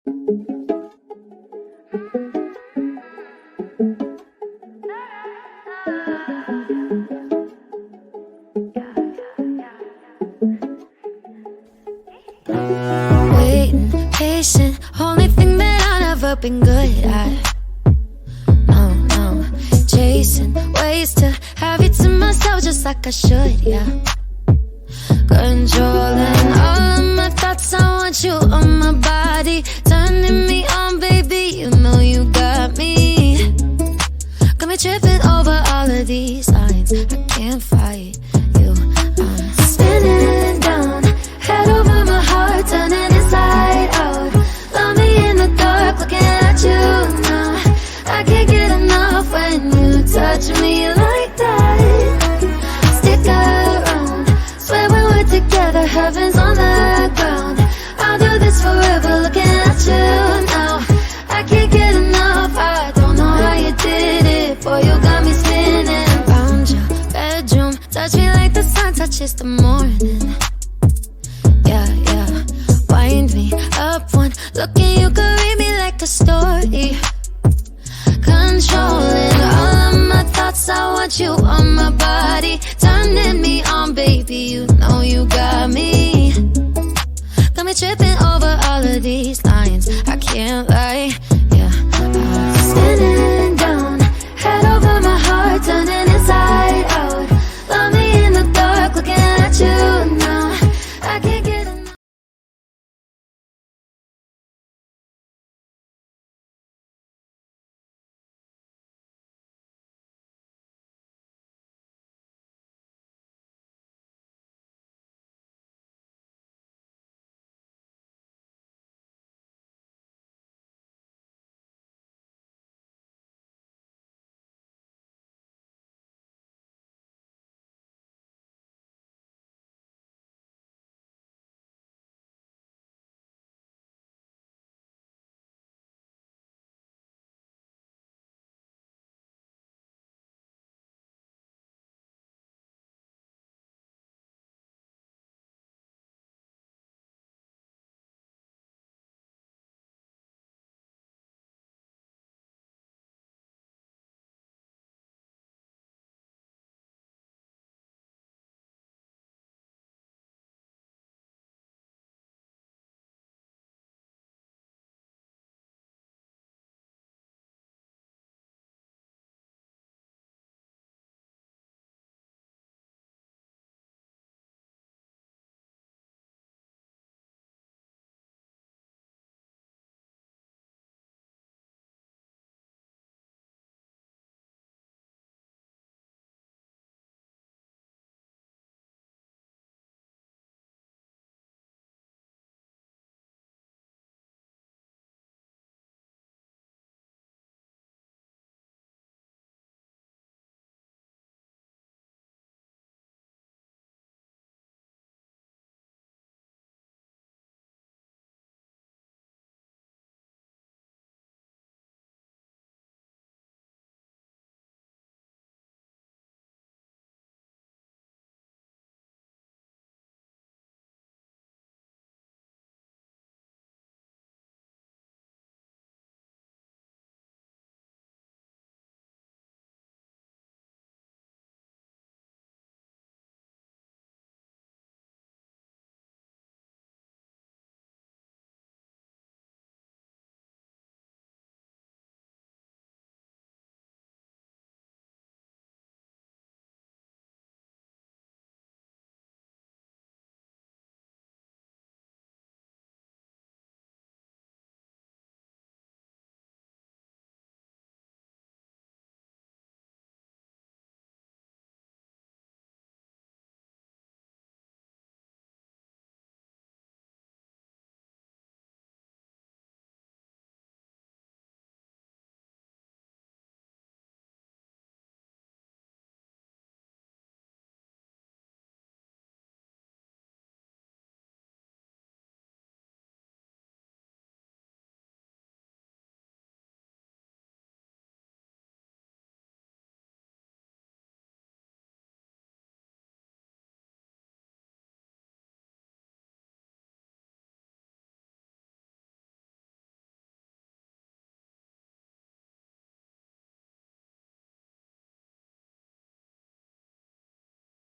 Waiting, patient, only thing that I've never been good at. No, chasing ways to have you to myself just like I should, yeah. Controlling all of my thoughts, I want you on my body. Turning me on, baby, you know you got me. Got me tripping over all of these lines, I can't fight you. I'm spinning down, head over my heart, turning inside out. Love me in the dark, looking at you now. I can't get enough when you touch me like that. Stick around, swear when we're together, heaven's on the ground. I'll do this forever, looking at you now. I can't get enough, I don't know how you did it. Boy, you got me spinning around your bedroom. Touch me like the sun touches the morning. Yeah, wind me up one look and you can read me like a story. Controlling all of my thoughts, I want you on my body. Turning me on, baby, you